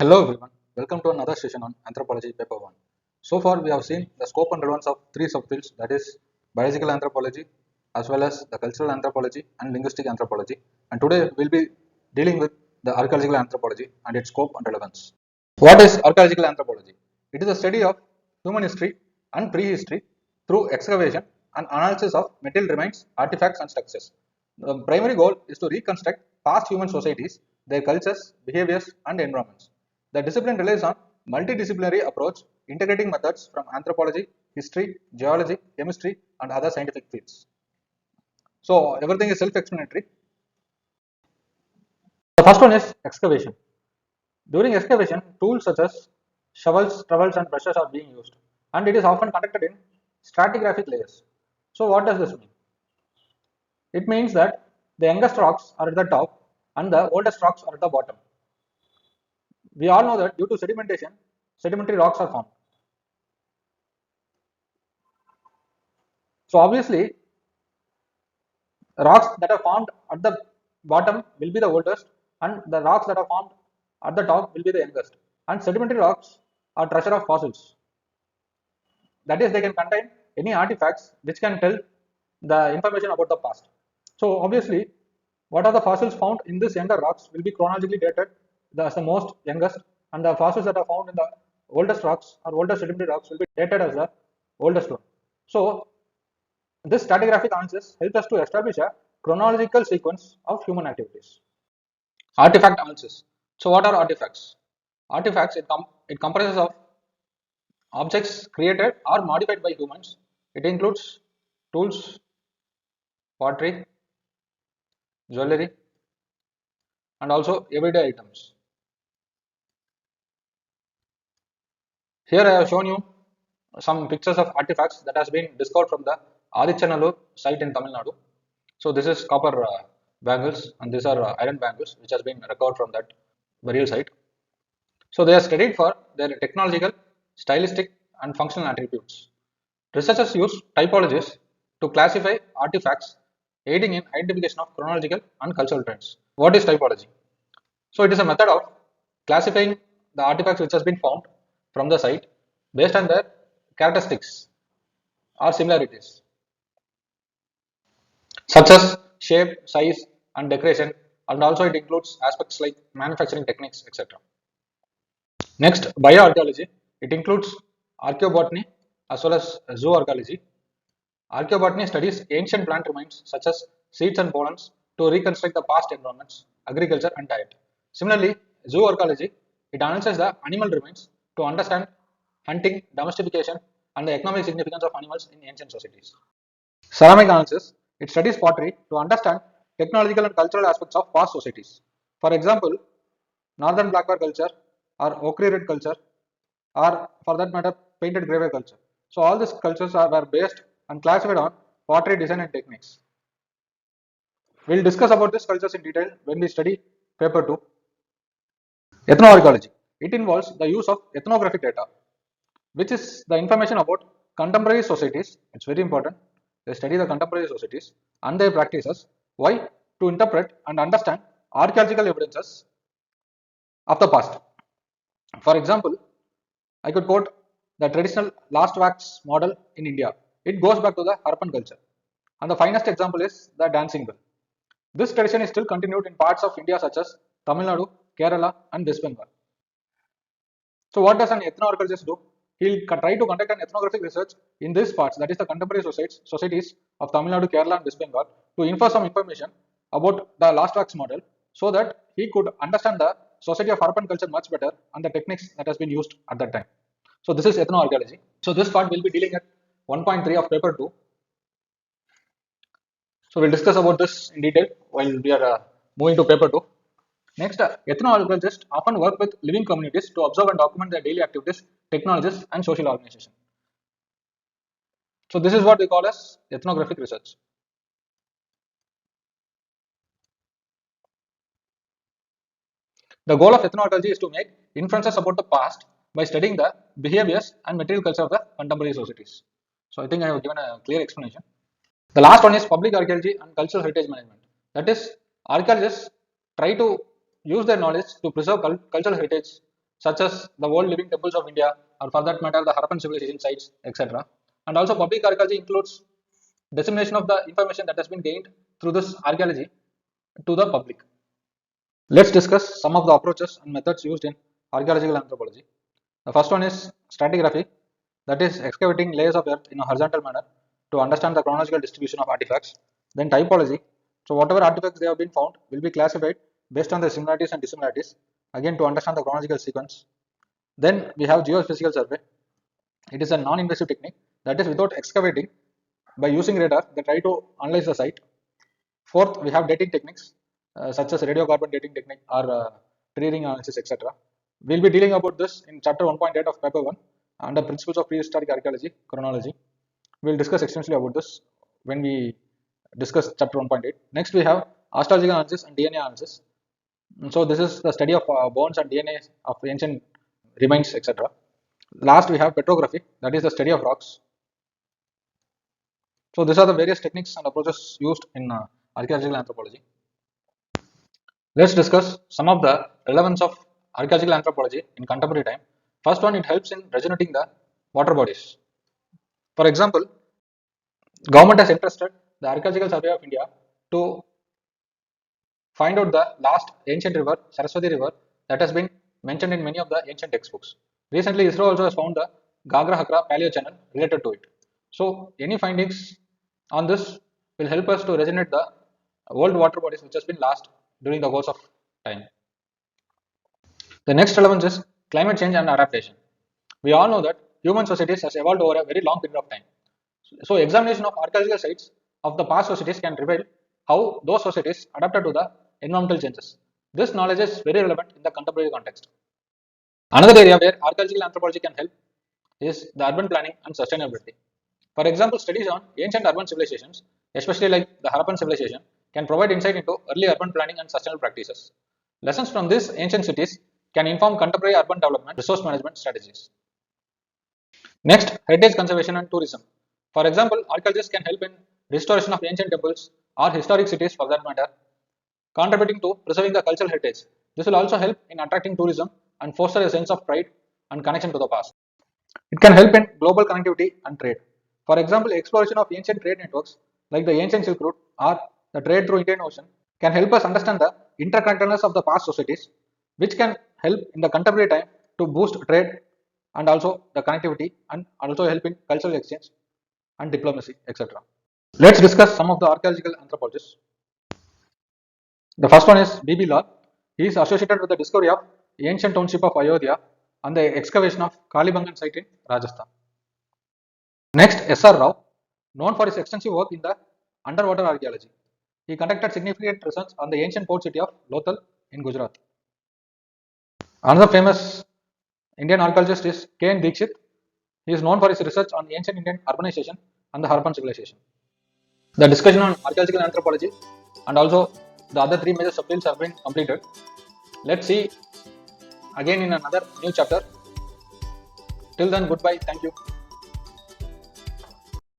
Hello everyone, welcome to another session on Anthropology Paper 1. So far we have seen the scope and relevance of three subfields, that is biological anthropology as well as the cultural anthropology and linguistic anthropology, and today we will be dealing with the archaeological anthropology and its scope and relevance. What is archaeological anthropology? It is a study of human history and prehistory through excavation and analysis of material remains, artifacts and structures. The primary goal is to reconstruct past human societies, their cultures, behaviors and environments. The discipline relies on multidisciplinary approach, integrating methods from anthropology, history, geology, chemistry and other scientific fields. So everything is self-explanatory. The first one is excavation. During excavation, tools such as shovels, trowels and brushes are being used, and it is often conducted in stratigraphic layers. So what does this mean? It means that the youngest rocks are at the top and the oldest rocks are at the bottom. We all know that due to sedimentation, sedimentary rocks are formed. So obviously, rocks that are formed at the bottom will be the oldest, and the rocks that are formed at the top will be the youngest. And sedimentary rocks are treasure of fossils. That is, they can contain any artifacts which can tell the information about the past. So obviously, what are the fossils found in these younger rocks will be chronologically dated as the most youngest, and the fossils that are found in the oldest rocks or older sedimentary rocks will be dated as the oldest one. So this stratigraphic analysis helps us to establish a chronological sequence of human activities. Artifact analysis. So what are artifacts? Artifacts, it comprises of objects created or modified by humans. It includes tools, pottery, jewelry, and also everyday items. Here I have shown you some pictures of artifacts that has been discovered from the Adichanallur site in Tamil Nadu. So this is copper bangles and these are iron bangles which has been recovered from that burial site. So they are studied for their technological, stylistic and functional attributes. Researchers use typologies to classify artifacts, aiding in identification of chronological and cultural trends. What is typology? So it is a method of classifying the artifacts which has been found from the site based on their characteristics or similarities, such as shape, size, and decoration, and also it includes aspects like manufacturing techniques, etc. Next, bioarchaeology. It includes archaeobotany as well as zooarchaeology. Archaeobotany studies ancient plant remains such as seeds and pollens to reconstruct the past environments, agriculture, and diet. Similarly, zooarchaeology it analyzes the animal remains to understand hunting, domestication, and the economic significance of animals in ancient societies. Ceramic analysis it studies pottery to understand technological and cultural aspects of past societies. For example, northern blackware culture or ochre red culture or for that matter painted grey culture. So all these cultures were based and classified on pottery design and techniques. We'll discuss about these cultures in detail when we study paper 2. Ethno-archaeology. It involves the use of ethnographic data, which is the information about contemporary societies. It's very important. They study the contemporary societies and their practices. Why? To interpret and understand archaeological evidences of the past. For example, I could quote the traditional last wax model in India. It goes back to the Harappan culture. And the finest example is the dancing bell. This tradition is still continued in parts of India such as Tamil Nadu, Kerala, and West Bengal. So, what does an ethno-archaeologist do? He'll try to conduct an ethnographic research in these parts, that is the contemporary societies of Tamil Nadu, Kerala, and West Bengal, to infer some information about the last wax model, so that he could understand the society of Harappan culture much better and the techniques that has been used at that time. So, this is ethno-archaeology. So, this part will be dealing at 1.3 of paper 2. So, we'll discuss about this in detail while we are moving to paper 2. Next, ethno-archaeologists often work with living communities to observe and document their daily activities, technologies, and social organization. So, this is what we call as ethnographic research. The goal of ethno-archaeology is to make inferences about the past by studying the behaviors and material culture of the contemporary societies. So, I think I have given a clear explanation. The last one is public archaeology and cultural heritage management. That is, archaeologists try to use their knowledge to preserve cultural heritage such as the old living temples of India, or for that matter, the Harappan civilization sites, etc. And also, public archaeology includes dissemination of the information that has been gained through this archaeology to the public. Let's discuss some of the approaches and methods used in archaeological anthropology. The first one is stratigraphy, that is excavating layers of earth in a horizontal manner to understand the chronological distribution of artifacts. Then typology, so whatever artifacts they have been found will be classified based on their similarities and dissimilarities, again to understand the chronological sequence. Then we have geophysical survey. It is a non-invasive technique, that is without excavating. By using radar, they try to analyze the site. Fourth, we have dating techniques such as radiocarbon dating technique or tree ring analysis, etc. We'll be dealing about this in chapter 1.8 of paper 1 under principles of prehistoric archaeology, chronology. We'll discuss extensively about this when we discuss chapter 1.8. Next, we have osteological analysis and DNA analysis. So this is the study of bones and DNA of ancient remains, etc. Last, we have petrography, that is the study of rocks. So these are the various techniques and approaches used in archaeological anthropology. Let's discuss some of the relevance of archaeological anthropology in contemporary time. First one, it helps in regenerating the water bodies. For example, government has entrusted the Archaeological Survey of India to find out the last ancient river, Saraswati River, that has been mentioned in many of the ancient textbooks. Recently, ISRO also has found the Gagra Hakra Paleo channel related to it. So, any findings on this will help us to regenerate the old water bodies which has been lost during the course of time. The next relevance is climate change and adaptation. We all know that human societies has evolved over a very long period of time. So, examination of archaeological sites of the past societies can reveal how those societies adapted to the environmental changes. This knowledge is very relevant in the contemporary context. Another area where archaeological anthropology can help is the urban planning and sustainability. For example, studies on ancient urban civilizations, especially like the Harappan civilization, can provide insight into early urban planning and sustainable practices. Lessons from these ancient cities can inform contemporary urban development resource management strategies. Next, heritage conservation and tourism. For example, archaeologists can help in restoration of ancient temples or historic cities for that matter, contributing to preserving the cultural heritage. This will also help in attracting tourism and foster a sense of pride and connection to the past. It can help in global connectivity and trade. For example, exploration of ancient trade networks like the ancient Silk Route or the trade through Indian Ocean can help us understand the interconnectedness of the past societies, which can help in the contemporary time to boost trade and also the connectivity and also help in cultural exchange and diplomacy, etc. Let's discuss some of the archaeological anthropologists. The first one is B.B. Lal. He is associated with the discovery of ancient township of Ayodhya and the excavation of Kalibangan site in Rajasthan. Next, S.R. Rao, known for his extensive work in the underwater archaeology. He conducted significant research on the ancient port city of Lothal in Gujarat. Another famous Indian archaeologist is K.N. Dikshit. He is known for his research on ancient Indian urbanization and the Harappan civilization. The discussion on archaeological anthropology and also the other three major subfields have been completed. Let's see again in another new chapter. Till then, goodbye. Thank you.